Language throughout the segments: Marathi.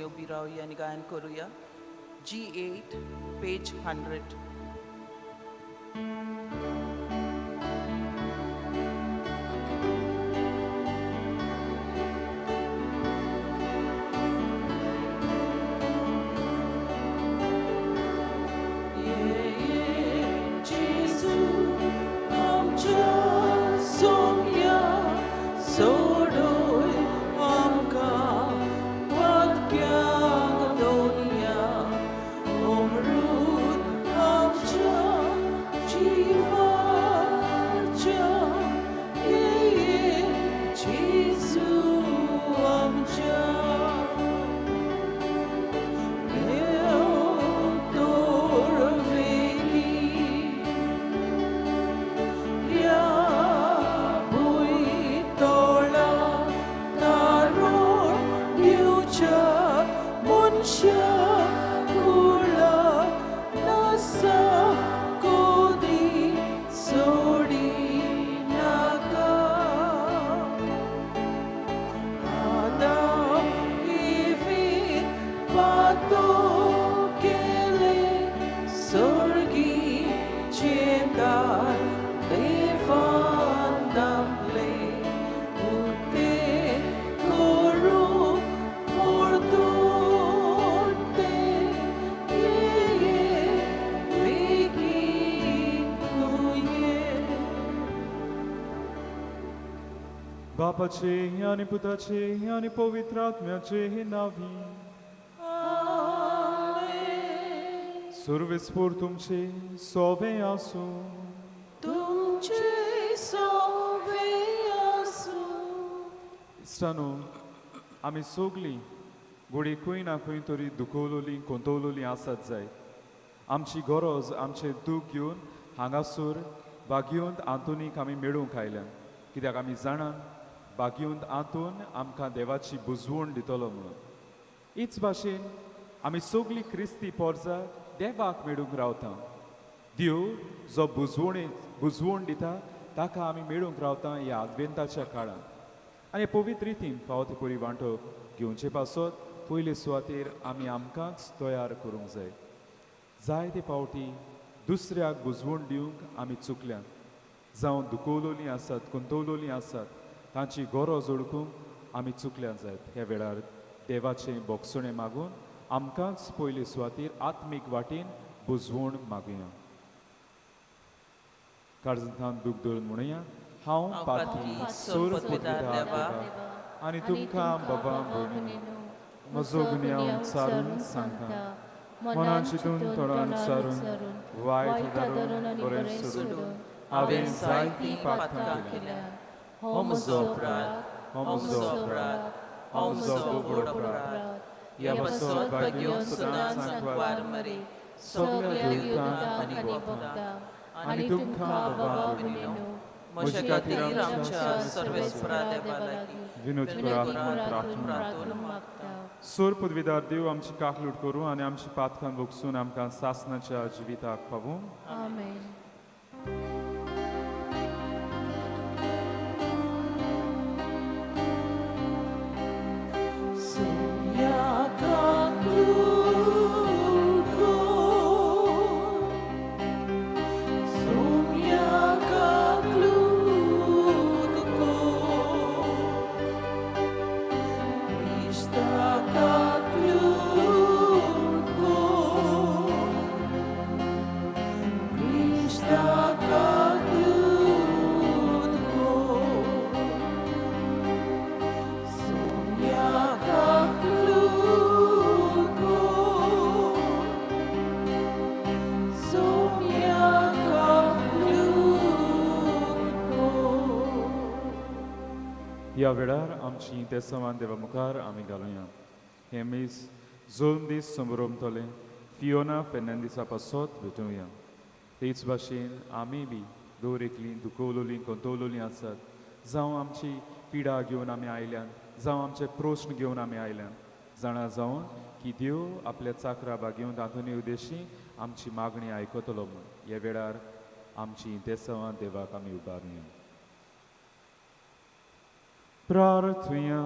उभी राहूया आणि गायन करूया. G8, page 100. बापाचे आणि पुताचे आणि पवित्र आत्म्याचे नावी. सर्वेस्पोर तुमचे सोबे आसू. इश्टानो, आमी सगळीं घोडी खंय ना खंय तरी दुखवलोली कोंतवलोली आसात जाय. आमची गरज आमचे दूख घेवन हांगासर बागयोंत आंतुनीक आमी मेळूंक आयल्यान, कित्याक आमी जाणा बागयोंत आंतून आमकां देवाची बुजवण दितलो म्हणून. हीच भाशेन आमी सगळीं क्रिस्ती पोरसां देवाक मेळूंक रावता. देव जो बुजवण दिता ताका आमी मेळूंक रावता ह्या आद्वेंताच्या काळांत. आनी पवित्र रितीन फावो परी वांटप घेवचे पासत पयले सुवातेर आमी आमकांच तयार करूंक जाय. जायते पावटी दुसऱ्याक बुजवण दिवंक आमी चुकल्यात. जावं दुखवलोलीं आसात कुंतवलोलीं आसात, तांची गरज ओळखूंक आमी चुकल्यात जायत. ह्या वेळार देवाचें बोगसणें मागून आमकांच पयले सुवातेर आत्मीक वाटेन बुजवण मागुया. काळजांत दूख धरून म्हणुया, हांव पाती सोरपदार देवा आनी तुमकां बाबा भयणीनो म्हजो गुन्यांव उच्चारून सांगता. मनान चिंतून तोंडान उच्चारून वायट धरून बरें सोडून हांवें जायतीं पातकां केल्यां. हो म्हजो अपराध, हो म्हजो अपराध, हो म्हजो बोबड अपराध. ह्या पासत भाग्यो सदांच सांकवार मरे सगळ्या देवतांक आनी भक्तांक आनी तुमकां बाबा भयणीनो म्हज्या खातीर आमच्या सर्वेस्परा देवा लागीं विनोद करून प्रार्थना मागता. सोर पदवीदार देव आमची काकलूट करूं आनी आमची पातकां भोगसून आमकां सासणाच्या जिविताक पावूं. आमेन. ह्या वेळार आमची तेसवान देवा मुखार आमी घालुया. हे मीस जोन दीस समोरमतले फियोना फेर्नांडिसा पासत भेटुया. तेच भाशेन आमी बी दोर एकलीं दुखवलोलीं कोंतवलोलीं आसात. जावं आमची पिडा घेवन आमी आयल्यान, जावं आमचे प्रश्न घेवन आमी आयल्यान, जाणा जावन की देव आपल्या चाकरा बागेवन तातूंत उद्देशी आमची मागणी आयकतलो म्हूण. ह्या वेळार आमची तेसवान देवाक आमी उबारुया. प्रार्थुया.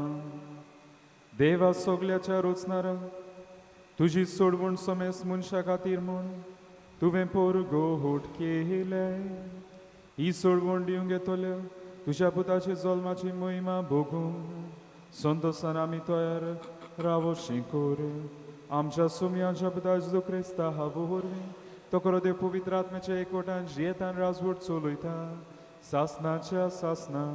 देवा सोगल्याच्या रोचणार तुझी सोडवण समेस मनशा खातीर म्हूण तुवें पोरगो होट केलें. ही सोडवण दिवंक येतल्या तुझ्या पुताची जल्माची मोहिमा भोगून संतोसान आमी तयार रावोशी कोर. आमच्या सुमयांच्या पुता जेजू क्रिस्ता हावो वरवीं तो करो देव पवित्र आत्म्याच्या एकवटान जियेतान राजवट चलयता सासनाच्या सासना.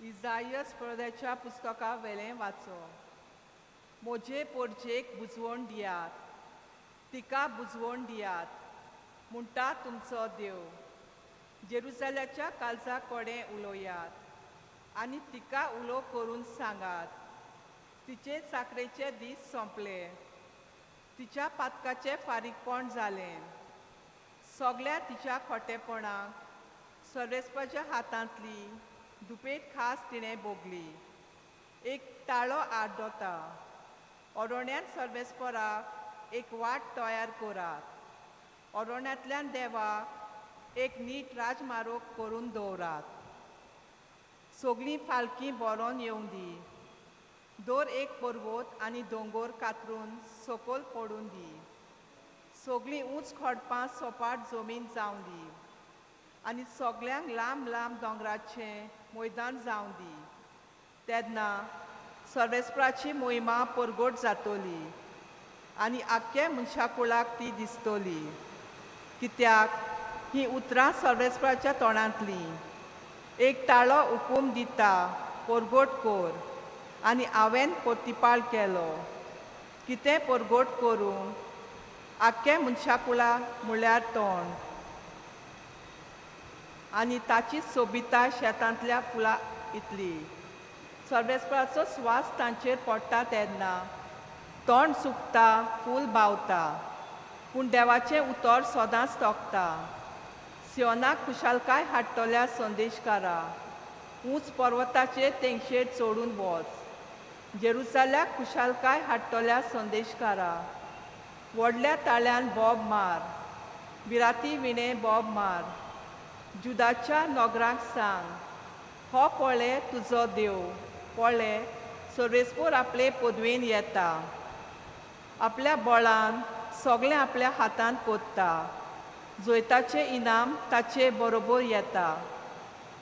इजायस प्रदेच्या पुस्तका वेलें वाचो. मोजे पोरचेक बुजवण दियात, तिका बुजवण दियात, म्हणटा तुमचो देव. जेरुसल्याच्या काळजा कोडे उलोवयात आनी तिका उलो करून सांगात. तिचे साकरेचे दीस सोंपले, तिच्या पातकाचे फारीकपण जालें. सगळ्या तिच्या खोटेपणाक सर्वेस्पाच्या हातांतली दुपेट खास तिणें भोगली. एक ताळो आड्डोता, अरोण्यान सर्वेस्पराक एक वाट तयार करात. अरोण्यांतल्यान देवाक एक नीट राजमार्ग करून दवरात. सगळीं फालकीं बरोवन येवंक दी. दर एक पर्वत आनी दोंगर कातरून सकयल पडून दी. सगळीं उंच खडपां सपाट जमीन जावं दी आनी सगळ्यांक लांब लांब दोंगराचें मैदान जावं दी. तेन्ना सर्वेस्पराची मोहिमा परगट जातली आनी आख्खे मनशाकुळाक ती दिसतली. कित्याक ही उतरां सर्वेस्पराच्या तोंडांतलीं. एक ताळो हुकूम दिता, परगट कर, आनी हांवें प्रतिपाळ केलो. कितें परगट करूं आख्खे मनशाकुळा म्हळ्यार तोंड आनी ताची सोबिता शेतांतल्या फुलां इतली. सर्वेस्पराचो स्वास तांचेर पडटा तेन्ना तोंड सुकता, फूल बावता, पूण देवाचें उतर सदांच तोखता. सियोनाक खुशालकाय हाडटल्या संदेशकारा, उंच पर्वताचेर तेंगशेर चडून वच. जेरुसल्याक खुशालकाय हाडटल्या संदेशकारा, व्हडल्या ताळ्यान बोब मार, बिराती विणें बोब मार. जुदाच्या नोगरांक सांग, हो पळय तुजो देव. पळय सर्वेस्पर आपले पदवेन येता. आपल्या बळान सगळें आपल्या हातांत कोत्ता. जैताचें इनाम ताचे बरोबर येता.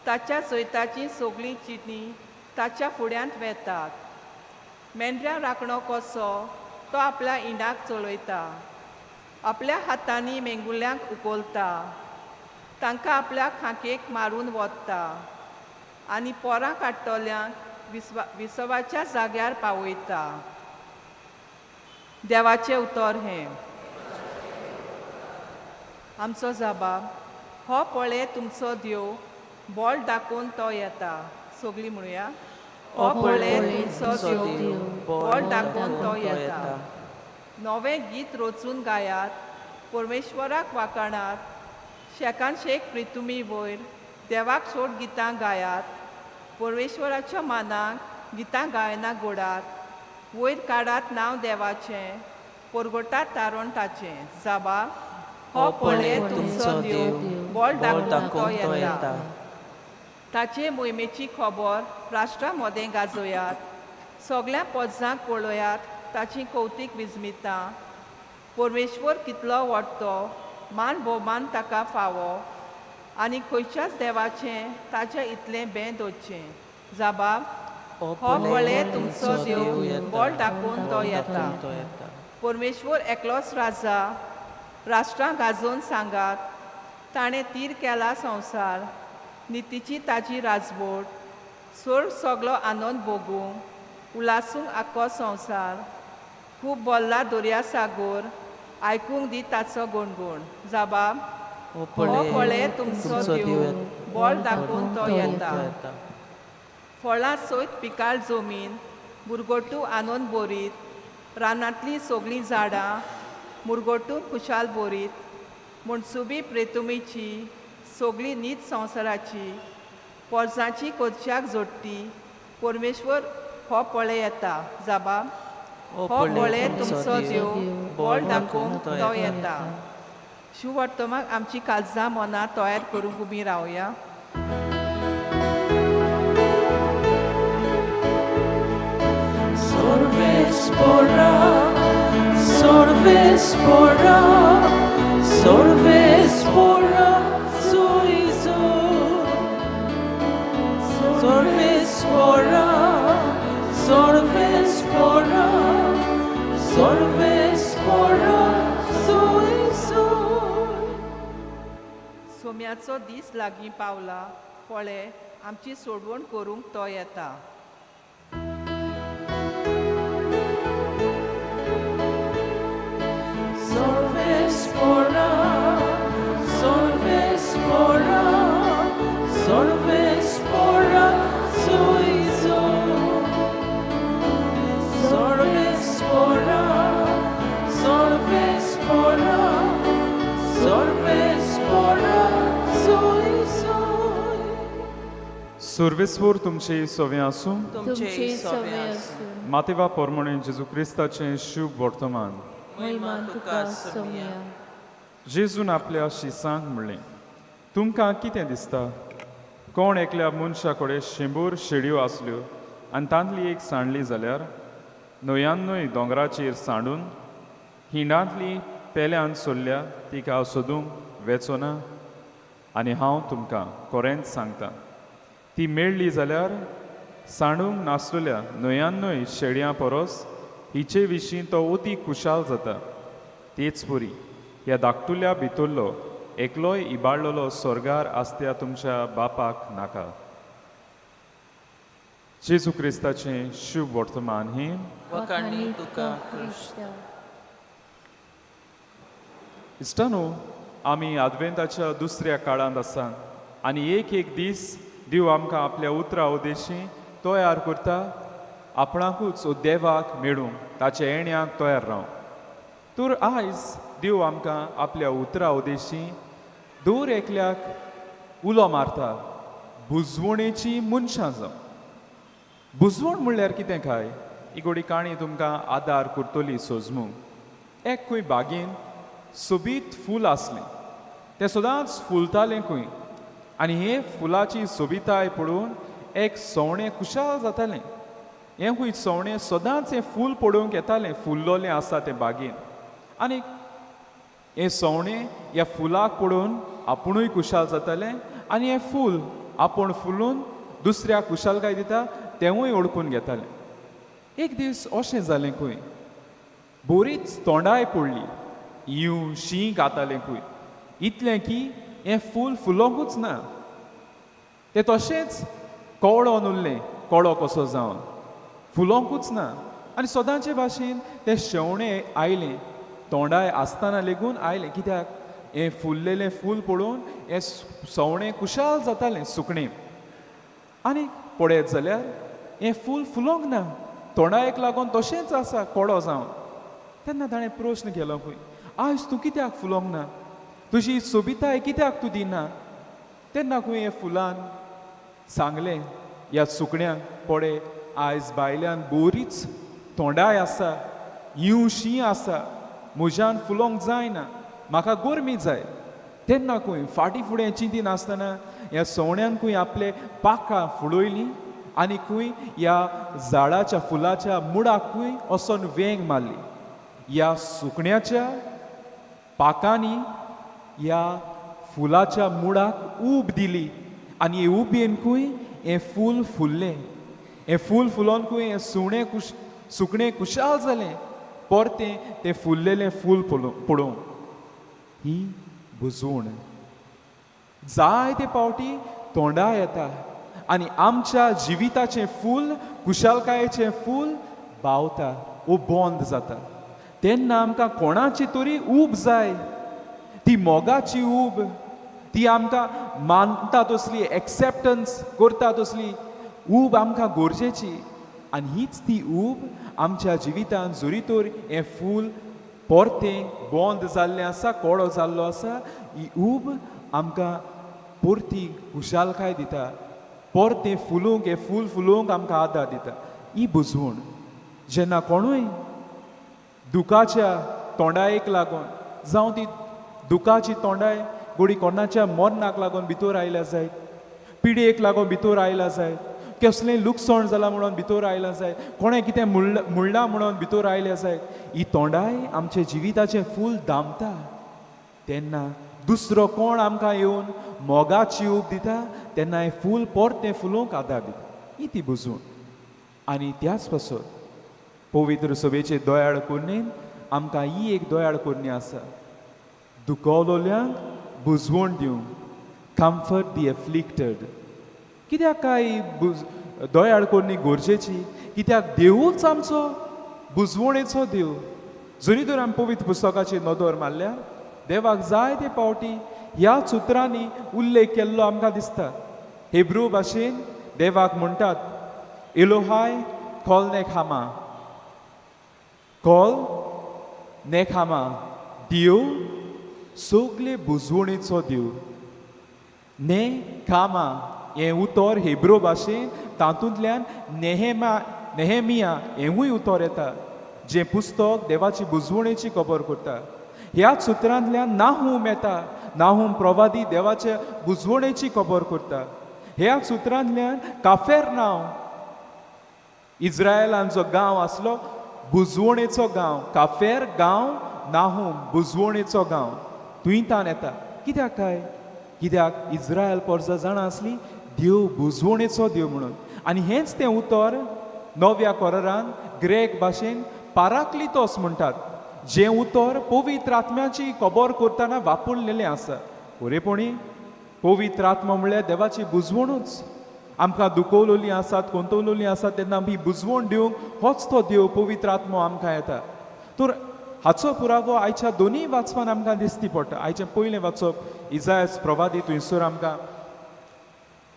ताच्या जैताची सगळीं चिंती ताच्या फुड्यांत वेतात. मेंढऱ्या राखणो कसो तो आपल्या इंडाक चलयता. आपल्या हातांनी मेंगुल्ल्यांक उखलता. तांकां आपल्या खांकेक मारून वता आनी पोरां काडटल्यांक विसवाच्या जाग्यार पावयता. देवाचें उतर हें. आमचो जबाब, हो पळय तुमचो देव, बोल दाखोवन तो येता. सगळीं म्हणुया, हो पळय तुमचो देव, बोल दाखोवन तो येता. नवें गीत रचून गायात, परमेश्वराक वाखाणात. शेकान शेक प्रितुमी वयर देवाक सोड गितां गायात. परमेश्वराच्या मानाक गितां गायना गोडात. वयर काडात नांव देवाचें, परगटात तारण ताचें. जाबा, हो पळय तुमचो देव, बोल दाखोवन तो येता. ताचे मोहिमेची खबर राष्ट्रां मदें गाजोयात. सगळ्या पोजांक पळोवयात ताची कौतीक विजमिता. परमेश्वर कितलो व्हडतो, मान भोवमान ताका फावो, आनी खंयच्याच देवाचें ताच्या इतलें बें दोतचें. जाबाब, हो पळय तुमचो देव, बोल दाखोवन तो येता. परमेश्वर एकलोच राजा. राष्ट्रां गाजोवन सांगात, ताणें तीर केला संवसार. नितीची ताजी राजवट. सोड सगळो आनंद भोगूंक, उलासूंक आख्खो संवसार. खूब बोल्ला दर्यासागर, आयकूंक दी ताचो गुणगुण. जाबाब, हो पळय तुमचो देव, बोल दाखोवन तो येता. फळां सयत पिकाळ जमीन, बुरगोटू आनंद बोरीत. रानांतलीं सगळीं झाडां, मुरगोटून खुशाल बोरीत मुणसुबी प्रेतुमीची सोगली नीत संवसाराची पोरसांची कोदशाक जोडटी परमेश्वर हो पळे येता जाबा हो पळे तुमचो देव बोल दाखोवंक तो येता शिव वर्तमाक आमची काळजां मनां तयार करूंक उबी रावया Sorvespora, sorvespora, sorvespora, soizo. Sorvespora, sorvespora, sorvespora, soizo. सोम्याचो दीस लागीं पावला पळे आमची सोडवण करूंक तो येता Sorvespora, sorvespora, sorvespora, soizo. Sorvespora, sorvespora, sorvespora, soizo. सर्वेस्वर तुमचे सवे आसूं तुमचे सवे आसूं मातेवा पोरमणे जेजू क्रिस्ताचें शुभ वर्तमान महिमा तुका सोम्या जेजून आपल्या शिसांक म्हणलें तुमकां कितें दिसता कोण एकल्या मनशा कडेन 100 शेडयो आसल्यो आनी तांतली एक सांडली जाल्यार न्हंयान दोंगराचेर सांडून हिंडांतली पेल्यान सोडल्या तिका सोदूंक वेचोना आनी हांव तुमकां खरेंच सांगतां ती मेळ्ळी जाल्यार सांडूंक नासलेल्या न्हंयान शेडयां परस हिचे विशीं तो अती खुशाल जाता तेच परी ह्या धाकटुल्या भितरलो एकलोय इबाडलेलो स्वर्गार आसत्या तुमच्या बापाक नाका जेजू क्रिस्ताचें शुभ वर्तमान ही वखाणी तुका कृष्ण इश्टानो आमी आदवेंताच्या दुसऱ्या काळांत आसा आनी एक दीस देव आमकां आपल्या उतरा उद्देशी तयार करता आपणाकूच देवाक मेळूंक ताच्या येण्याक तयार रावंक तर आयज देव आमकां आपल्या उतरा उद्देशी दर एकल्याक उलो मारता बुजवणेची मनशां जावं बुजवण म्हणल्यार कितें काय ही गोडी काणी तुमकां आदार करतली सोजमूंक एक खंय बागेन सोबीत फूल आसलें तें सदांच फुलतालें खंय आनी हे फुलाची सोबिताय पळोवन एक सवणें खुशाल जातालें हें खंय सवणें सदांच हें फूल पळोवंक येतालें फुल्लोलें आसा तें बागेन आनी हें सवणें ह्या फुलाक पळोवन आपुणूय खुशाल जातालें आनी हें फूल आपूण फुलून दुसऱ्याक खुशालकाय दिता तेंवूय ओळखून घेतालें एक दीस अशें जालें खंय बरीच तोंडाय पडली इव शीं घातालें खंय इतलें की हें फूल फुलोंकूच ना तें तशेंच कोवळोन उरलें कोडो कसो जावन फुलोंकूच ना आनी सदांचे भाशेन तें शेवणें आयलें तोंडाय आसतना लेगून आयलें कित्याक हें फुल्लेलें फूल पळोवन हें सवणें खुशाल जातालें सुकणें आनी पळयत जाल्यार हें फूल फुलोंक ना तोंडायक लागून तशेंच आसा कोडो जावन तेन्ना ताणें प्रश्न केलो खंय आयज तूं कित्याक फुलोंक ना तुजी सोबिताय कित्याक तूं दिना तेन्ना खंय हे फुलान सांगलें ह्या सुकण्याक पळय आयज बायल्यान बरीच तोंडाय आसा शीं आसा म्हज्यान फुलोंक जायना म्हाका गोरमी जाय तेन्ना खंय फाटीं फुडें चिंती नासतना ह्या सवण्यान खंय आपले पाखां फुडयलीं आनी खंय ह्या झाडाच्या फुलाच्या मुळाक खंय वचोन वेंग मारली ह्या सुकण्याच्या पाखांनी ह्या फुलाच्या मुळाक ऊब दिली आनी हे उबेन खंय हें फूल फुल्लें हें फूल फुलोन खंय हें सुकणें खुशाल जालें परतें तें फुल्लेलें फूल पळोवंक ही बुजवण जायते पावटी तोंडां येता आनी आमच्या जिविताचें फूल खुशालकायेचें फूल बावता वो बंद जाता तेन्ना आमकां कोणाची तरी ऊब जाय ती मोगाची ऊब ती आमकां मानता तसली एक्सेप्टन्स करता तसली ऊब आमकां गरजेची आनी हीच ती ऊब आमच्या जिवितांत जोरी तर हें फूल परतें बंद जाल्लें आसा कोडो जाल्लो आसा ही ऊब आमकां परती खुशालकाय दिता परतें फुलूंक हें फूल फुलोवंक आमकां आदार दिता ही बुजवण जेन्ना कोणूय दुखाच्या तोंडायेक लागून जावं ती दुखाची तोंडाय गोडी कोणाच्या मरणाक लागून भितर आयल्या जाय पिडेक लागून भितर आयला जाय कसलें लुकसाण जालां म्हणून भितर आयलां जाय कोणें कितें मुळ्ळां म्हणून भितर आयल्या जाय ही तोंडाय आमच्या जिविताचें फूल दामता तेन्ना दुसरो कोण आमकां येवन मोगाची ऊब दिता तेन्ना हें फूल परतें फुलोवंक आदार दिता ही ती बुजवण आनी त्याच पासून पवित्र सभेचे दोयाळ कुर्णेन आमकां ही एक दोयाळ कुर्णी आसा दुखवलोल्यांक बुजवण दिवंक कम्फर्ट दी एफ्लिक्टेड कित्याक काय दोयाळ कुर्णी गरजेची कित्याक देवूच आमचो बुजवणेचो देव जरी तर आमी पवित्र पुस्तकाची नदर मारल्यार देवाक जाय ते पावटी ह्या सुत्रांनी उल्लेख केल्लो आमकां दिसता हेब्रू भाशेन देवाक म्हणटात एलोहाय कॉल नेखामा देव सगले बुजवणेचो देव ने कामा हें उतर हेब्रू भाशेन तातूंतल्यान नेहेमिया हेंवूय उतर येता जें पुस्तक देवाची बुजवणेची खबर करता ह्याच सुत्रांतल्यान नाहूम येता नाहूम प्रवादी देवाच्या बुजवणेची खबर करता ह्याच सुत्रांतल्यान काफेर नांव इज्रायेलान जो गांव आसलो बुजवणेचो गांव काफेर गांव नाहूम बुजवणेचो गांव तुयतान येता कित्याक काय कित्याक इज्रायल पर्जा जाणां आसली देव बुजवणेचो देव म्हणून आनी हेंच तें उतर नव्या कोरारान ग्रेक भाशेन पाराक्लितोस म्हणटात जें उतर पवित्र आत्म्याची खबर करतना वापरलेलें आसा खरेपणी पवित्र आत्मा म्हळ्यार देवाची बुजवणूच आमकां दुखवलोलीं आसात कोंतवलोलीं आसात तेन्ना आमी बुजवण दिवंक होच तो देव पवित्र आत्मा आमकां येता तर हाचो पुरावो आयच्या दोनूय वाचपान आमकां दिसती पडटा आयचें पयलें वाचप इजायास प्रवादी थंयसर आमकां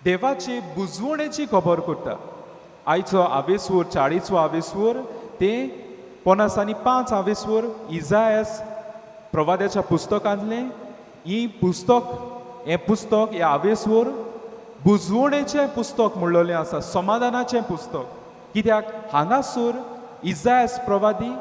देवाचे बुजवणेची खबर करता आयचो आवेसवर 40वो आवेसवर तें 50 आवेसवर इजायास प्रवाद्याच्या पुस्तकांतलें हें पुस्तक ह्या आवेसवर बुजवणेचें पुस्तक म्हणलोलें आसा समाधानाचें पुस्तक कित्याक हांगासर इजायास प्रवादी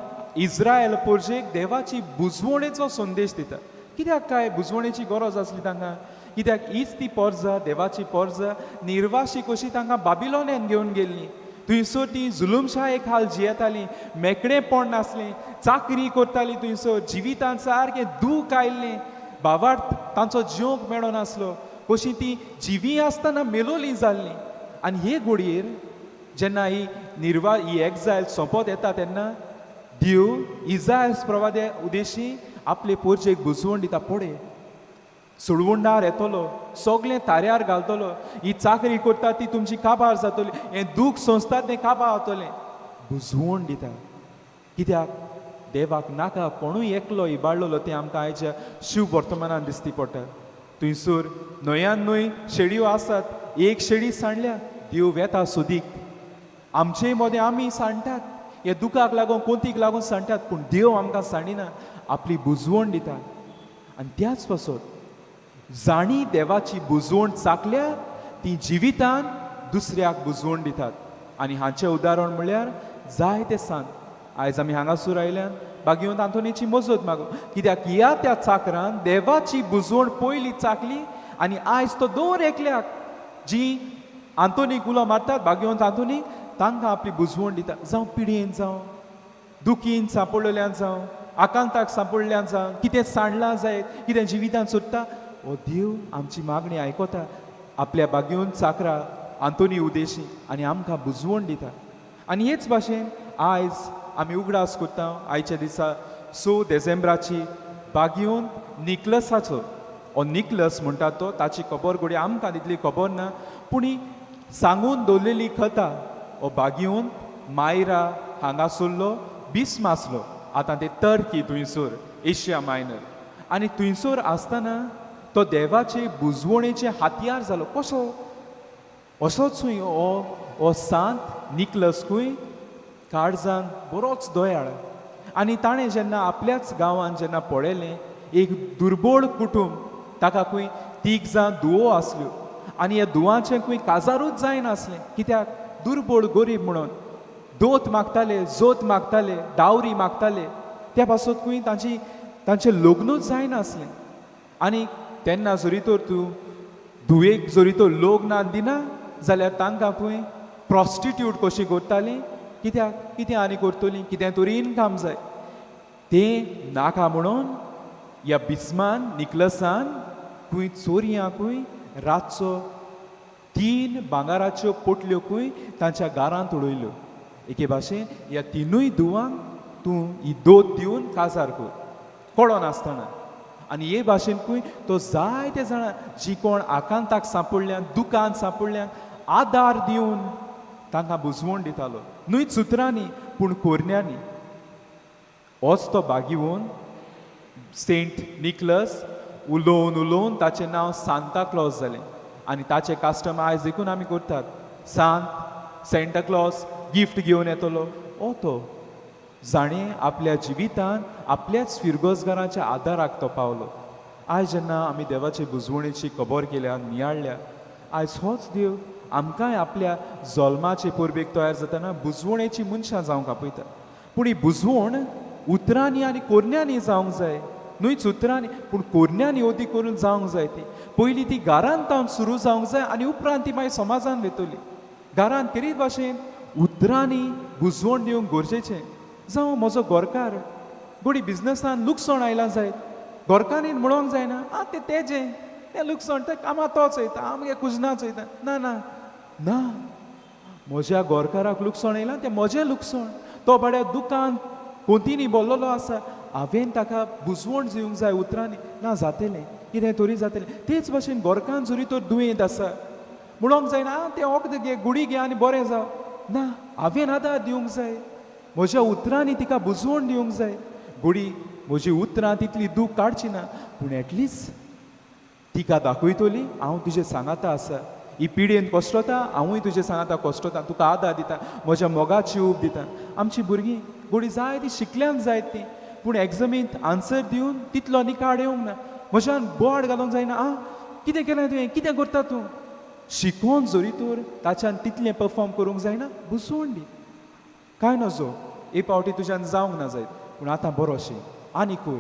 इज्रायल पर्जेक देवाची बुजवणेचो संदेश दिता कित्याक काय बुजवणेची गरज आसली तांकां कित्याक हीच ती पर्जा देवाची पर्जा निर्वाशी कशी तांकां बाबिलोनान घेवन गेल्ली थंयसर ती जुलूमशायेक हाल जियेतालीं मेकळेपण नासलें चाकरी करतालीं थंयसर जिवितांत सारकें दूख आयिल्लें भावार्थ तांचो जिवंक मेळो नासलो कशी ती जिवी आसतना मेलोलीं जाल्लीं आनी हे घडयेर जेन्ना ही एक्झायल सोंपत येता तेन्ना देव इजायास प्रवाद्या उदेशी आपले पोरचेक बुजवण दिता पळय सोडवणदार येतलो सगळें ताऱ्यार घालतलो ही चाकरी करता ती तुमची काबार जातली हें दूख सोंसतात तें काबार जातलें बुजवण दिता कित्याक देवाक नाका कोणूय एकलो इबाडलेलो तें आमकां आयच्या शिव वर्तमानान दिसती पडटा थंयसर न्हंयान न्हंय शेडयो आसात एक शेडी सांडल्या देव वेता सोदीक आमचे मदें आमी सांडटात हे दुखाक लागून कोंतीक लागून सांडटात पूण देव आमकां सांडिना आपली बुजवण दिता आनी त्याच पासून जाणी देवाची बुजवण चाकल्या ती जिवितान दुसऱ्याक बुजवण दितात आनी हाचें उदाहरण म्हळ्यार जाय ते सांत आयज आमी हांगासर आयल्यान भाग्यवंत आंतोनीची मजत मागो कित्याक ह्या त्या चाकरान देवाची बुजवण पयली चाकली आनी आयज तो दोर एकल्याक जी आंतोनीक उलो मारतात भाग्यवंत आंतोनीक तांकां आपली बुजवण दिता जावं पिडयेन जावं दुखीन सांपडलेल्यान जावं आकांताक सांपडल्यान जावं कितें सांडलां जायत कितें जिवितांत सुट्टा हो देव आमची मागणी आयकता आपल्या भाग्यवंत चाकरा आंतोनी उदेशी आनी आमकां बुजवण दिता आनी हेच भाशेन आयज आमी उगडास करता आयच्या दिसा 6 डिसेंबराची भाग्यवंत निकलसाचो हो निकलस म्हणटा तो ताची खबर घडये आमकां तितली खबर ना पूण ही सांगून दवरलेली कथा हो भाग्यवंत मायरा हांगासरलो बिस्म आसलो आतां ते टर्की थंयसर एशिया मायनर आनी थंयसर आसतना तो देवाचे बुजवणेचे हातयार जालो कसो असोच हो सांत निकलस खंय काळजान बरोच दोयाळ आनी ताणें जेन्ना आपल्याच गांवांत जेन्ना पळयलें एक दुर्बळ कुटूंब, ताका खंय 3 जाण धुवो आसल्यो आनी ह्या धुवांचें खंय काजारूच जायनासलें. कित्याक दुर्बळ गरीब म्हणून दोत मागताले, जोत मागताले, डावरी मागताले, त्या पासून खंय तांचें लग्नूच जायनासलें. आनी तेन्ना जरी तर तूं धुवेक जरी तर लग्न दिना जाल्यार तांकां खंय प्रॉस्टिट्यूट कशी करतालीं. कित्याक कितें आनी करतलीं, कितें तरी इनकम जाय. तें नाका म्हणून ह्या बिस्मान निकलसान खंय चोरयांकूय रातचो 3 भांगाराच्यो पोटल्यो खंय तांच्या घरांत उडयल्यो. एके भाशेन ह्या तिनूय धुवांक तूं ही दोत दिवन काजार कर कळो नासतना. आनी हे भाशेन खंय तो जायते जाणां जीं कोण आकांताक सांपडल्यांक, दुखांत सांपडल्यांक आदार दिवन तांकां बुजवण दितालो. न्हय सुत्रांनी पूण कोरण्यांनी. होच तो भागिवून सेंट निकलस उलोवन उलोवन ताचें नांव सांता क्लॉज जालें. आनी ताचें कास्टम आयज देखून आमी करतात. सांत सेंटा क्लॉज गिफ्ट घेवन येतलो हो तो जाणें आपल्या जिवितान आपल्याच फिरगोजगाराच्या आदाराक तो पावलो. आयज जेन्ना आमी देवाचे बुजवणेची खबर केल्या, नियाळल्या, आयज होच देव आमकांय आपल्या जल्माचे परबेक तयार जाताना बुजवणेची मनशां जावंक आपयता. पूण ही बुजवण उतरांनी आनी कोरण्यांनी जावंक जाय. न्हूच उतरांनी पूण कोरण्यांनी ओदी करून जावंक जाय. ती पयलीं ती घरांत तावन सुरू जावंक जाय आनी उपरांत ती मागीर समाजान वेतली. घरांत तेरीच भाशेन उतरांनी बुजवण दिवंक गरजेचें. जावं म्हजो गोरकार गोडी बिजनसान लुकसाण आयलां जायत, गोरकारीन म्हणोंक जायना आं तेजें तें लुकसाण तें कामां तोच वयता, आमगे कुजनाच वयता. ना ना ना, म्हज्या गोरकाराक लुकसाण येयलां तें म्हजें लुकसाण. तो बाड्या दुकान कोंतीनी बोल्लोलो आसा, हांवें ताका बुजवण दिवंक जाय उतरांनी. ना जातलें, कितें तरी जातलें. तेच भाशेन गोरकान जरी तर दुयेंत आसा म्हणोंक जायना आं तें वखद घे, गुडी घे आनी बरें जावं. ना, हांवें आदार दिवंक जाय, म्हज्या उतरांनी तिका बुजवण दिवंक जाय. गुडी म्हजी उतरां तितली दूख काडची ना पूण एटलिस्ट तिका दाखयतली हांव तुजें सांगाता आसा. ही पिडेन कश्टता, हांवूय तुजें सांगाता कश्टता, तुका आदार दिता, म्हज्या मोगाची ऊब दिता. आमची भुरगीं गोडी जाय ती शिकल्यांत जायत ती पूण एग्जामींत आन्सर दिवन तितलो निकाड येवंक ना. म्हज्यान बोवाड घालूंक जायना आं कितें केलें तुवें, कितें करता तूं. शिकोवन जरी तर ताच्यान तितलें परफॉर्म करूंक जायना, बुजवण दी. कांय नजो, हे पावटी तुज्यान जावंक ना जायत पूण आतां बरोशें आनी कर.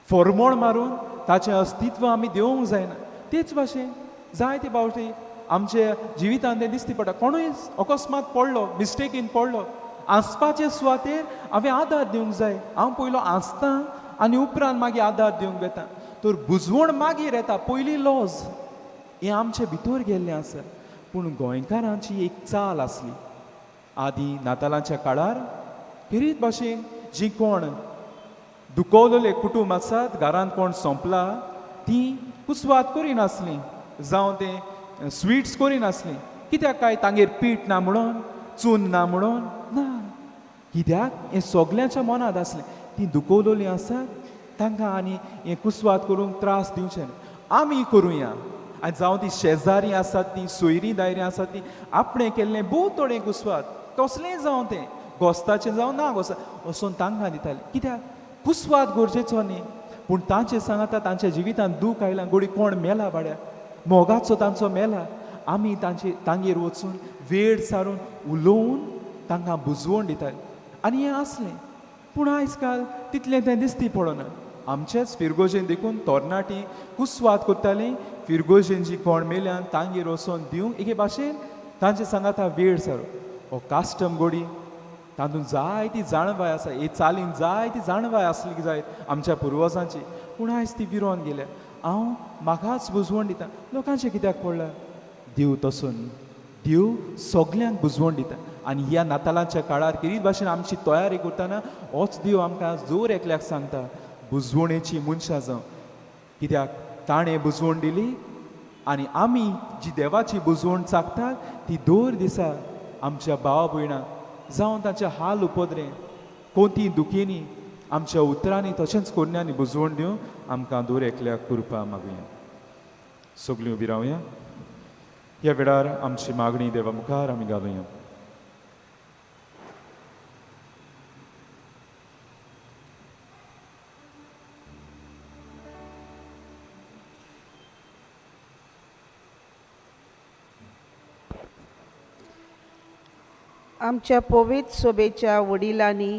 फॉर्मोळ मारून ताचें अस्तित्व आमी देवूंक जायना. तेच भाशेन जायते पावटी आमच्या जिवितांत तें दिसती पडटा. कोणूय अकस्मात पडलो, मिस्टेकीन पडलो, आंसपाचे सुवातेर हांवें आदार दिवंक जाय. हांव पयलो आंसतां आनी उपरांत मागीर आदार दिवंक वेता. तर बुजवण मागीर येता, पयलीं लॉज. हें आमचे भितर गेल्लें आसा. पूण गोंयकारांची एक चाल आसली आदी नातालांच्या काळार. खेरीत भाशेन जीं कोण दुखवलेले कुटूंब आसात, घरांत कोण सोंपला, तीं कुसवात करिनासलीं, जावं तें स्विट्स करिनासलीं. कित्याक काय तांगेर पीठ ना म्हणून, चून ना म्हणून ना, कित्याक हें सगल्यांच्या मनांत आसलें. तीं दुखवलेलीं आसात, तांकां आनी हें कुसवात करूंक त्रास दिवचे ना, आमी करुया. आनी जावं तीं शेजारी आसात, तीं सोयरीं दायरीं आसात, तीं आपणें केल्लें भोव थोडें कुसवात कसलेंय जावं तें गोस्ताचें जावं ना गोस्ता वचून तांकां दितालें. कित्याक कुसवात गरजेचो न्ही पूण तांचे सांगाता तांच्या जिवितांत दूख आयलां. गोडी कोण मेला बाड्या, मोगाचो तांचो मेला, आमी तांगेर वचून वेळ सारून उलोवन तांकां बुजवण दितालीं. आनी हें आसलें. पूण आयज काल तितलें तें दिसती पडना. आमचेच फिरगोजेन देखून तरणाटीं कुसवात करतालीं. फिरगोजेन जीं कोण मेल्यान तांगेर वचोन दिवंक एके भाशेन तांचे सांगाता वेळ सारून. हो कास्टम गोडी तातूंत जायती जाणवाय आसा. हे चालीन जायती जाणवाय आसली जायत आमच्या पुर्वजांची. पूण आयज ती विरोन गेल्या. हांव म्हाकाच बुजवण दिता. लोकांचें कित्याक पडलां? देव तसो न्ही. देव सगल्यांक बुजवण दिता. आनी ह्या नातालांच्या काळार किरीत भाशेन आमची तयारी करतना होच देव आमकां जोर एकल्याक सांगता, बुजवणेची मनशां जावं. कित्याक ताणें बुजवण दिली आनी आमी जी देवाची बुजवण चाखतात ती दर दिसा आमच्या भावा भयणां जावं तांच्या हाल उपद्रे कोणतीं दुखेनी आमच्या उतरांनी तशेंच कोन्यांनी बुजवण दिवं आमकां दर एकल्याक कृपा मागुया. सगळीं उबी रावया. ह्या वेळार आमची मागणी देवा मुखार आमी घालुया. आमच्या पवित्र सोबेच्या वडिलांनी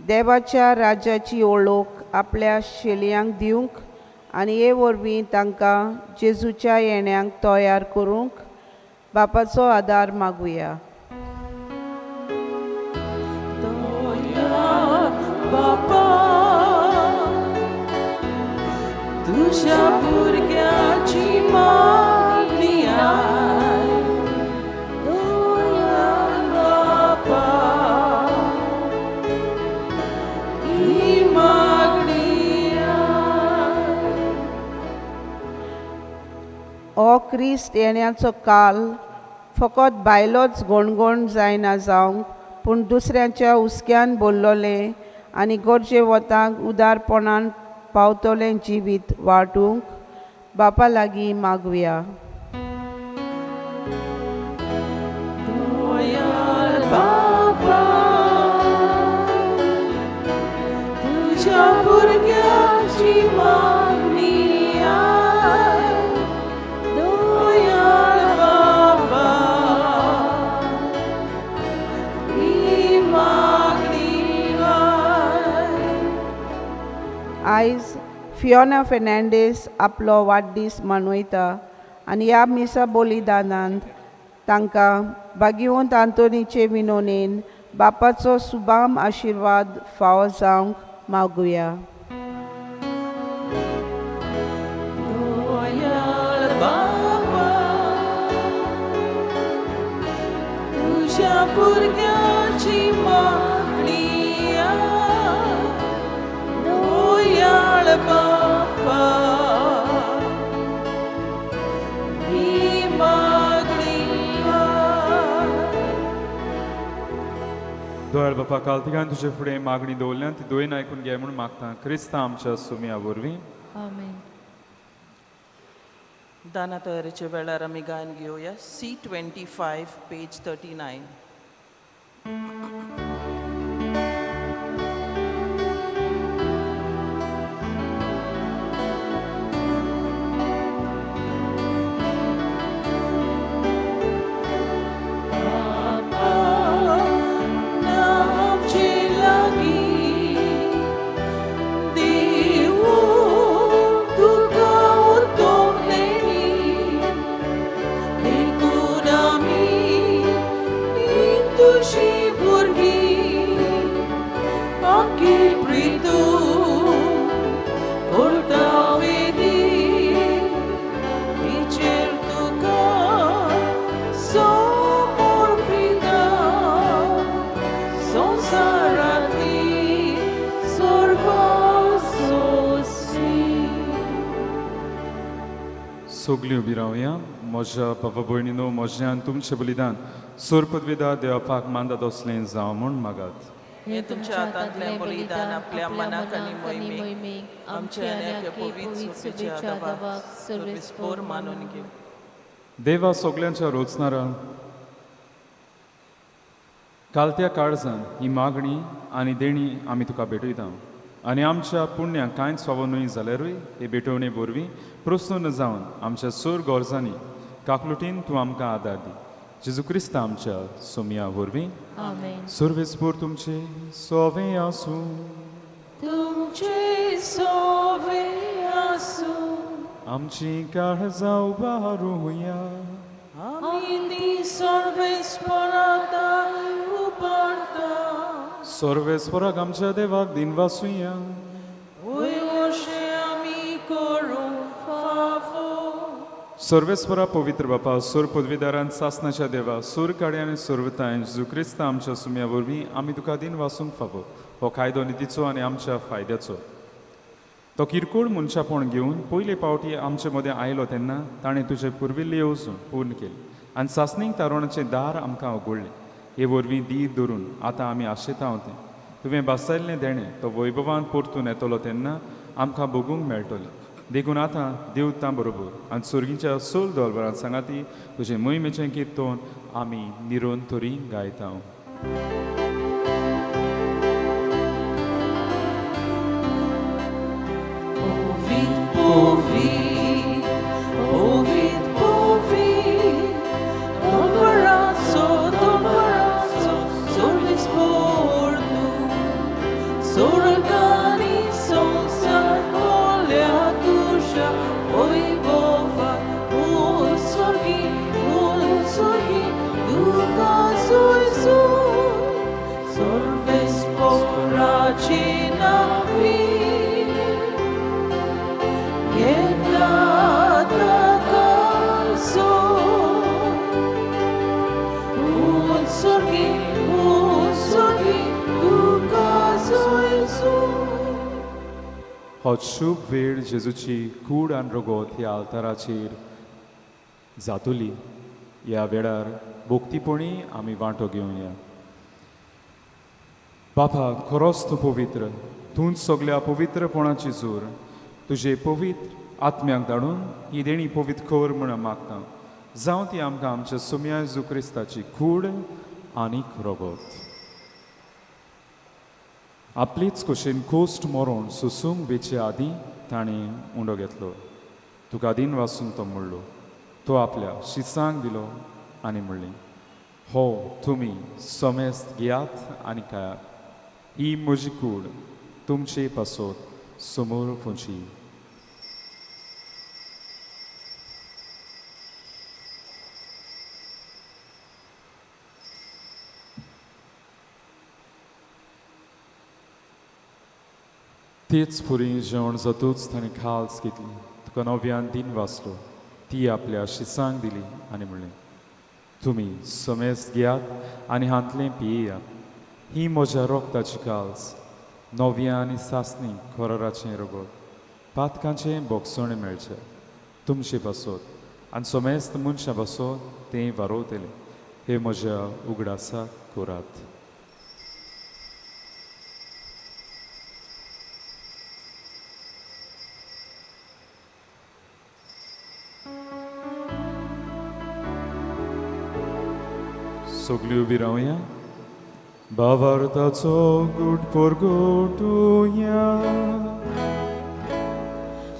देवाच्या राज्याची ओळख आपल्या शेलयांक दिवंक आनी हे वरवीं तांकां जेजूच्या येण्याक तयार करूंक बापाचो आदार मागुया. बापा तुझ्या भुरग्याची मागणी आय. बापा ही मागणी आय. हो क्रिस्त येण्याचो काल फकत बायलोच गोणगोण जायना जावंक पूण दुसऱ्यांच्या हुस्क्यान बोल्लोले आनी गरजे वतांक उदारपणान पावतोलें जिवीत वाटूंक बापा लागीं मागुया. दयाळ बापा तुझ्या भुरग्याची मागणी आय. दयाळ बापा ही मागणी आय. आयज फियोना फेर्नांडीस आपलो वाडदीस मनयता आनी ह्या मिसा बलिदानांत तांकां भाग्यवंत आंतोनीचे विनोनेन बापाचो सुबाम आशिर्वाद फावो जावंक मागुया. दयाळ बापा तुझ्या भुरग्याची मागणी आय. दयाळ बापा ही मागणी आय. दोळ बापा कालतिकान तुजे फुडें मागणी दवरल्यान ती दोयन आयकून घे म्हूण मागता क्रिस्तां आमच्या सुमया वरवीं. आमेन. दाना तयारीचे वेळार आमी गायन घेवया. C25 page 39. सोगली उबी रावया. म्हज्या बाबा भयणीनो म्हज्यान तुमचें बलिदान सोर पदवेदार देवापाक मानदात असलें जावं म्हूण मागात. हे तुमच्या हातांतलें बलिदान आपल्या मनाक आनी मोहिमेक आमचे आनी आख्या पवित्र सोबेच्या आदाराक सर्वेस्पोर मानून घेव. देवा सगल्यांच्या रोचणारा कालत्या काळजान ही मागणी आनी देणी आमी तुका भेटयता आनी आमच्या पुण्याक कांयच फावो न्हय जाल्यारूय हे भेटोवणे वरवीं प्रसन्न जावन आमच्या सोर गरजांनी काकलुटीन तूं आमकां आदार दी. जेजू क्रिस्ता आमच्या सोमया वरवीं. आमेन. सर्वेस्पोर तुमचे सोवें आसूं. तुमचे सोवे आसूं. आमची काळजां उबारूया. आमी ती सर्वेस्परांता उबारता. सर्वेस्पराक आमच्या देवाक दिन वासुया. अशें आमी करूंक फावो. सर्वेस्परा पवित्र बापा सोर पदवीदारान सासनाच्या देवा सोर काडे आनी सोर्वताय जेजू क्रिस्ता आमच्या सुम्या वरवीं आमी तुका दिन वासूंक फावो. हो कायदो नितीचो आनी आमच्या फायद्याचो. तो किरकोळ मनशापण घेवन पयले फावटी आमचे मदें आयलो तेन्ना ताणें तुजे पुर्विल्ले येवजून पूर्ण केली आनी सासणीक तारुणाचें दार आमकां उगडलें. हे वरवीं दीत धरून आतां आमी आशेता तें तुवें बासायल्लें देणें तो वैभवान परतून येतलो तेन्ना आमकां भोगूंक मेळटलें. देखून आतां देव तां बरोबर आनी सुर्गीच्या सोल दोलबरान सांगाती तुजें मोहिमेचें किर्तन आमी निरोन तोरी गायता. Ovid, domarazo, वैभवा उत्सर्गी तुका सोयसून सर्वेस्पराची नावी येता ताका सो उत्सर्गी तुका सोयसून. हो शुभ वेळ जेजूची कूड आनी रगत ह्या आल्ताराचेर जातली. ह्या वेळार भोक्तीपणी आमी वांटो घेवया. बापा, खरोच तूं पवित्र, तूंच सगळ्या पवित्रपणाची जोर. तुजे पवित्र आत्म्याक धाडून ही देणी पवित्र कर म्हूण मागता. जावं ती आमकां आमच्या सुम्या जेजू क्रिस्ताची कूड आनीक रगत. आपलीच कुशीन कोस्ट मरोवन सुसूंक वेचे आदीं ताणें उंडो घेतलो. तुका आदीन वाचून तो म्हणलो. तो आपल्या शिसांक दिलो आनी म्हणलें, हो तुमी समेस्त घेयात आनी खायात. ही म्हजी कूड तुमचे पासत समोर पोंची. तेच पुरी जेवण जातूच ताणें खाल्स घेतली. तुका नव्यान दिन वाचलो. ती आपल्या शिसांक दिली आनी म्हणलें, तुमी समेस्त घेयात आनी हातलें पियेयात. ही म्हज्या रोगताची काल्स, नव्या आनी सासणी खोराराचें रगत. पातकांचें बोगसोणें मेळचें तुमचे पासत आनी समेस्त मनशां पासत तें वारोवतलें. हे म्हज्या उगडासाक करात. सगळीं उबी रावया. भावार्थाचो गूट परगोटुया.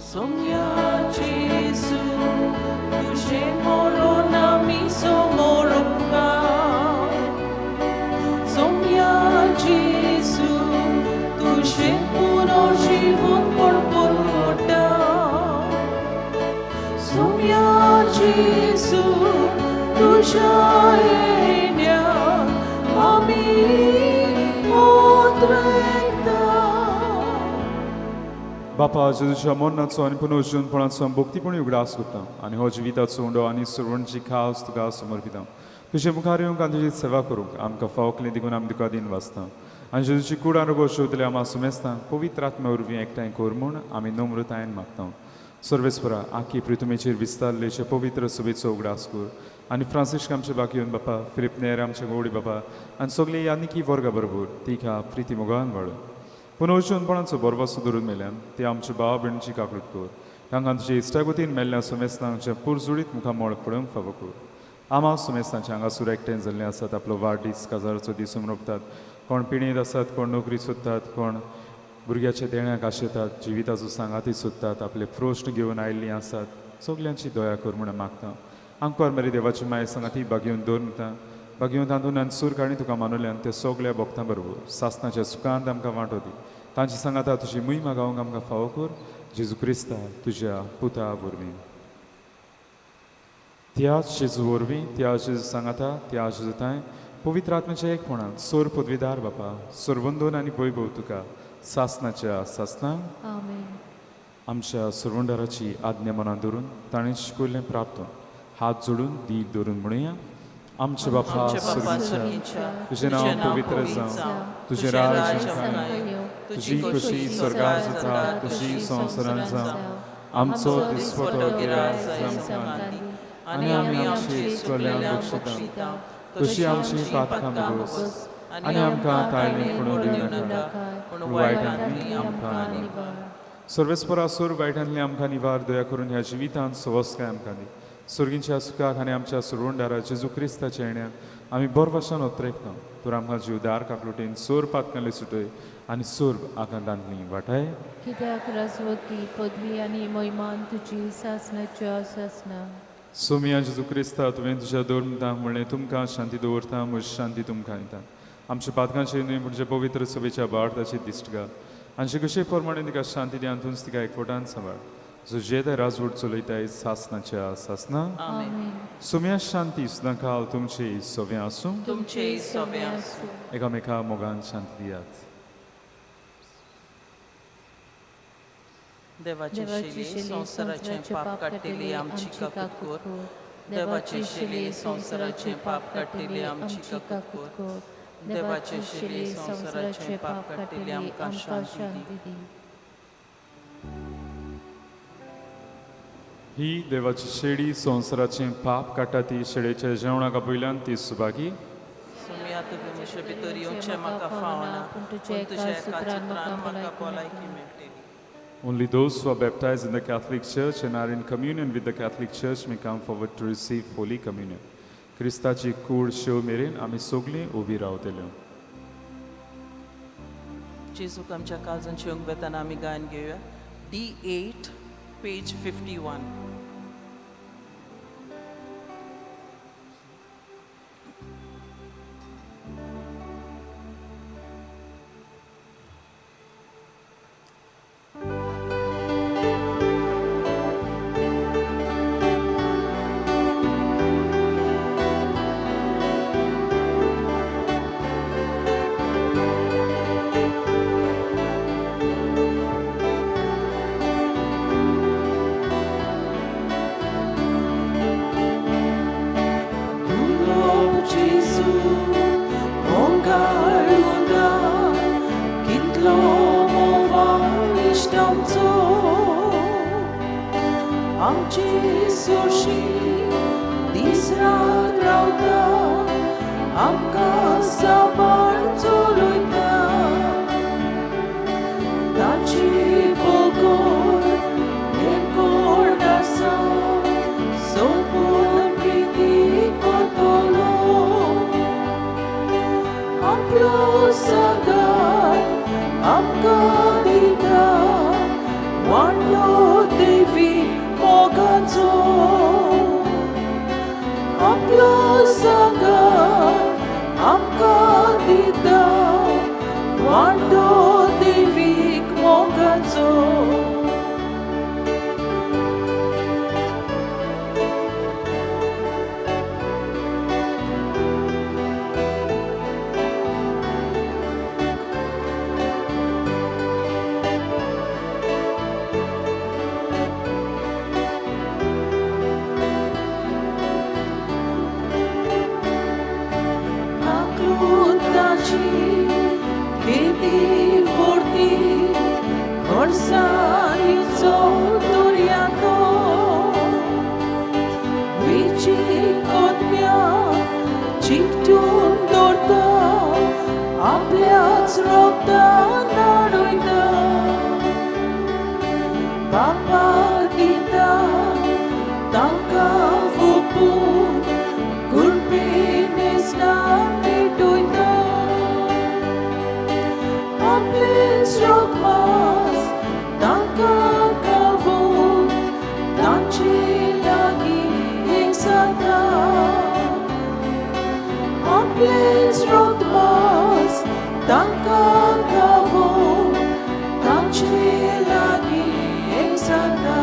Somia Jesu, tuže morona mi somorunga. Somia Jesu, tuže puno život porpota. Somia Jesu, tuža enya, ami odrekta. बापा, जेजूच्या मरणाचो आनी पुनर्जीवनपणाचो भोक्तीपणी उगडास करता आनी हो जिविताचो उंडो आनी सुरवणची खास तुका समर्पिता. तुजे मुखार येवंक आनी तुजी सेवा करूंक आमकां फावकलें दिगून आमी तुका दिन वाचता. आनी जेजूची कूड आनी रगत शेवतले आमी सुमेस्तांक पवित्र आत्म्या वरवीं एकठांय कर म्हूण आमी नम्रतायेन मागता. सर्वेस्परा आख्खी पृथ्वीचेर विस्तारलेचे पवित्र सभेचो उगडास कर आनी फ्रांसिस्क आमचे बाकीवन बापा, फिलिप नेर आमचे गोवडी बापा आनी सगळी यानिकी वर्गा बरोबर तिका प्रिती मोगान वाड. पुनर्जीवनपणाचो बरवासो धरून मेल्यान ते आमच्या भावा भयणीची काकूट कर. तांकां तुजे इश्टागतीन मेल्ल्या सुमेस्तांच्या पुरजुडीत मुखार मोळक पडूंक फावो कर. आमा सुमेस्तांचे हांगासर एकठांय जाल्ले आसात. आपलो वाडदीस काजाराचो दीस मनोवतात. कोण पिणेत आसात, कोण नोकरी सोदतात, कोण भुरग्याच्या देण्याक आशेतात, जिविताचो सांगाती सोदतात, आपले प्रोश्ट घेवन आयिल्लीं आसात. सगल्यांची दया कर म्हूण मागता. आंकवार मेरी देवाची माय सांगाती बागेवन दवरता. बागेवन तांतून आनी सूर काणी तुका मानवल्यान ते सगल्या भक्तां बरोबर सासणाच्या सुखांत आमकां वांटो दी. तांची सांगाता तुजी महिमा गावंक आमकां फावो कर. जेजू क्रिस्ता तुज्या पुता वरवीं. त्याच जेजू वरवीं, त्या जेजू सांगाता, त्या जेजू तांय पवित्र आत्म्याच्या एकपणान सोर पदवीदार बापा, सोरवंदोन आनी वैभव तुका सासणाच्या सासणांक Amen. आमच्या सुरवंडाराची आज्ञा मनात धरून ताणें शिकयल्लें प्राप्तून हात जोडून दीक धरून म्हणुया. आमचे बापा स्वर्गीच्या, तुजें नांव पवित्र जावं, तुजें राज येवं, तुजी कशी स्वर्गांत जाता तशी संवसारांत जावं. आमचो दिसवटो गिराय आमकां दी आनी आमी आमची इश्टोल्यांक बक्षिता तशी आमची पातकां बगोस आनी आमकां ताळणी पडूं दिवनाका पूण वायटांतली आमकां निवार. सर्वेस्परा सोर वायटांतली आमकां निवार. दया करून ह्या जिवितांत सवस्काय आमकां दी. सुर्गींच्या सुखाक आनी आमच्या सुरवंडारा जेजू क्रिस्ताच्या येण्याक आमी बरो भाशेन उतरेकता. तर आमकां जीवदार काकलुटेन सोर पातकांतली सुटय आनी सोर आकांतांतली वाटाय. कित्याक रजवती पदवी आनी मोहिमान तुजी सासणाच्या सासना. सोमिया जेजू क्रिस्ता, तुवें तुज्या धर्मतांक म्हणलें तुमकां शांती दवरता, म्हजी शांती तुमकां दिता. आमच्या पातकांचे न्हय म्हणजे पवित्र सभेच्या भारताची दिश्ट घाल. आनी कशे प्रमाणे तिका शांती दी आनी तूंच तिका एकवटान सांबाळ. Zujedę razwód culitaj sasnacia sasna. Amen. Sumia shanti sudakal tumche soviasu. तुमचे सोबे आसूं. एकामेका मोगान शांती दियात. देवाचे शिले संसाराचे पाप काटिले आमची काकूत कोर. देवाचे शिले संसाराचे पाप काटिले आमची काकूत कोर. देवाचे शिले संसाराचे पाप काटिले आमकां शांती दी. ही देवाची शेडी संसाराचे पाप काटा ती शेडेच्या जेवणाका पयल्यान ती सुभागी. सुमी आतां तुमचे भितर येवचें म्हाका फावना, पूण तुज्या एका सुत्रान म्हाका भलायकी मेळटली. Only those who are baptized in the Catholic Church and are in communion with the Catholic Church may come forward to receive Holy Communion. Kristaची कूड शेव मेरेन आमी सगळीं उबी रावतल्यो. जेजूक आमच्या काळजान शेवंक वेताना आमी गायन घेवया. D8, page 51. आमची सोशी दिसरात रावता, आमकां सांबाळ चलयता. ताची बोगोर एकवट आसा, सोपून प्रिती करतलो. आपलो सगात आमकां दिता, वांटो देवी मोगाचो. आपलो सगात आमकां दिता, वांटो देवीक मोगाचो. Kiedy vorti corsanico doriato, vici kod mia चिकटून दवरता, आपल्याच रोगदान नाडयता. बापाक दिता तांकां फोपून, कुरपेन स्नान पेटयता. आपलेच रोगमास तांकां गावून, तांचे लागीं एक जाता. आपलेच रोगमास तांकां गावून, तांचे लागीं एक जाता.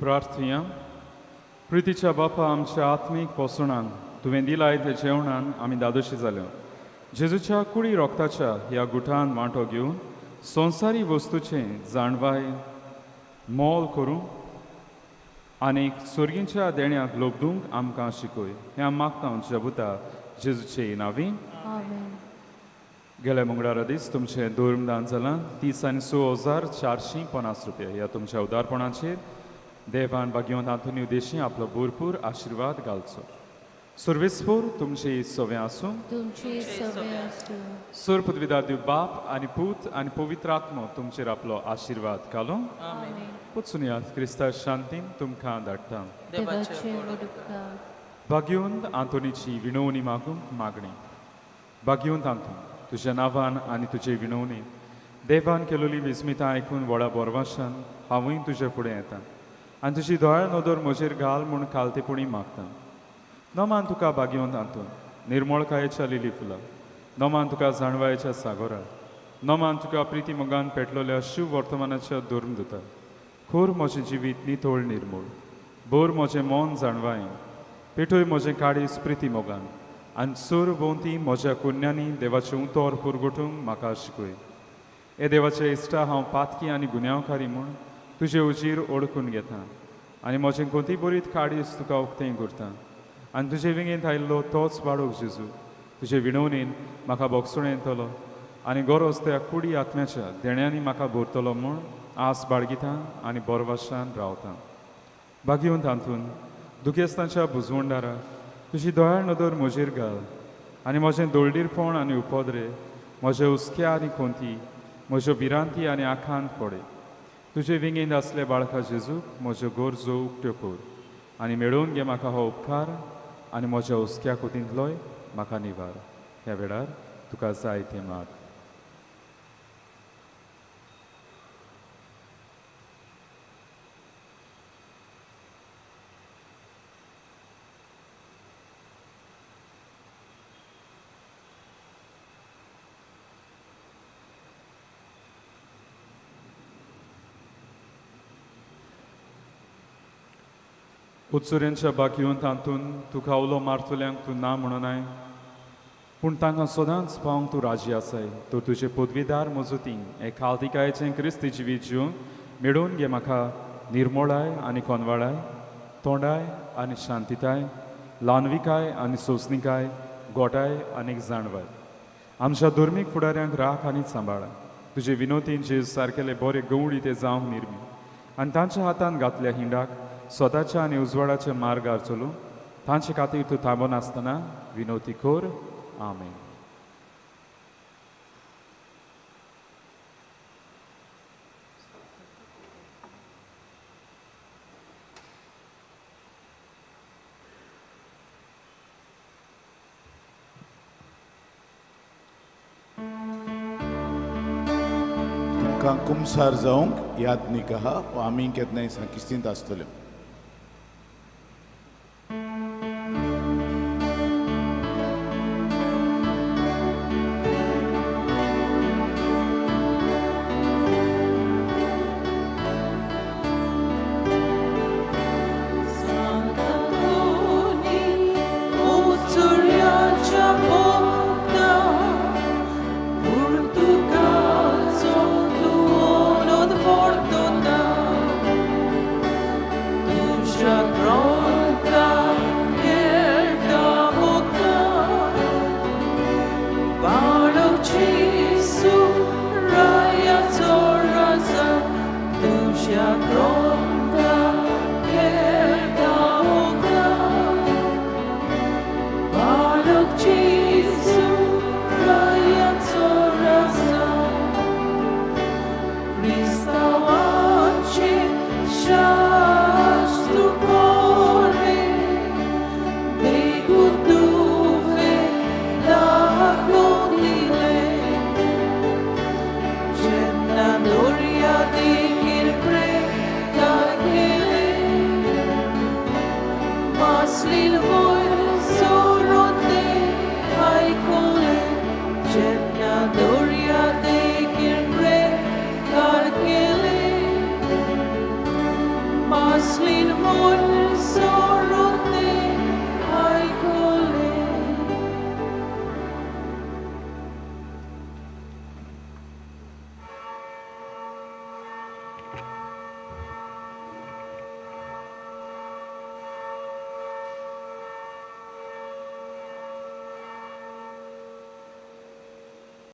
प्रार्थुया. प्रितीच्या बापा, आमच्या आत्मीक पोसणांक तुवें दिलाय त्या जेवणान आमी दादोशी जाल्यो. जेजूच्या कुडी रोगताच्या ह्या गुठान वांटो घेवन संवसारी वस्तूचें जाणवाय मोल करूं आनीक सुर्गींच्या देण्याक लोबदूंक आमकां शिकय. हें आमी मागता जबुता जेजूचे नांवी. आमेन. गेल्या मंगळारा दीस तुमचें धर्मदान जालां 30,0450 रुपया. ह्या तुमच्या उदारपणाचेर देवान भाग्यवंत आंतोनी उद्देशी आपलो भरपूर आशिर्वाद घालचो. सर्वेस्पोर तुमची सवय आसूं. तुमची सवय आसूं. सुर पदवीदार दिव बाप आनी पूत आनी पवित्र आत्मो तुमचेर आपलो आशिर्वाद घालो. पुतसून याद क्रिस्ता शांतीन तुमकां धाडटा. देवाचे उपकार. भाग्यवंत आंतोनीची विणवणी मागूंक मागणी. भाग्यवंत आंतोन, तुज्या नांवान आनी तुजे विणवणी देवान केलोली विस्मिताय आयकून व्हडा बोरवाशान हांवूय तुजे फुडें येता आनी तुजी दोळ्या नदर म्हजेर घाल म्हूण खालतेपणी मागता. नोमान तुका भाग्यवंत आंतोन, निर्मळकायेच्या लिली फुलां. नोमान तुका जाणवायेच्या सागोरा. नोमान तुका प्रिती मोगान पेटलोल्या शिव वर्तमानाच्या दुर्मदुता. खोर म्हजें जिवीत नितोळ निर्मूळ. बोर म्हजें मौन जाणवाय. पेटोय म्हजें काळीज प्रिती मोगान. आनी सूर भोंवती म्हज्या कुन्यांनी देवाचें उतोर पुरगोटूंक म्हाका शिकय. हे देवाचे इश्टा हांव पातकी आनी गुन्यांवकारी म्हूण तुजे उजीर ओळखून घेता आनी म्हजें कोणती बरीत काळीज तुका उक्तें करता. आनी तुजे विंगेंत आयिल्लो तोच बाळूक जेजू तुजे विणवणेन म्हाका बोगसोण येतलो आनी गरज त्या कुडी आत्म्याच्या देण्यांनी म्हाका भरतलो म्हूण आस बाळगिता आनी बोरवाशान रावता. भाग्यवंत आंतून दुखेस्तांच्या बुजवणदारा तुजी दोळ्या नदर म्हजेर घाल आनी म्हजें दोळडीरपण आनी उपद्रे, म्हज्या उस्क्या आनी खोंती, म्हज्यो भिरांती आनी आखांत पडय. तुजे विंगेंत आसले बाळका जेजूक म्हज्यो गरजो उक्त्यो कर आनी मेळोवन घे म्हाका हो उपकार आनी म्हज्या उस्क्या कोतींतलोय म्हाका निवार. ह्या वेळार तुका जाय तें माग. उत्सुऱ्यांच्या बाकीवंत हातून तुका उलो मारतल्यांक तूं ना म्हणनाय पूण तांकां सदांच पावंक तूं राजी आसाय. तर तुजे पदवीदार मजतींक हे खालतिकायेचें क्रिस्ती जिवीत जिवंक मेळोवन घे म्हाका निर्मळाय आनी कोनवाळाय, तोंडाय आनी शांतीताय, ल्हानविकाय आनी सोंसणिकाय, गोठाय आनी जाणवाय. आमच्या धर्मीक फुडाऱ्यांक राख आनी सांबाळ. तुजे विनोतीन जे सारकेले बरे गवळी ते जावंक निर्मी आनी तांच्या हातान घातल्या हिंडाक स्वताच्या आनी उजवाडाच्या मार्गार चलूं तांचे खातीर तूं थांबोन आसतना विनोती कोर. आमेन. तुमकां कुमसार जावंक यादनीक आहा वा आमी केन्नाय सांकिस्तींत आसतल्यो. Cross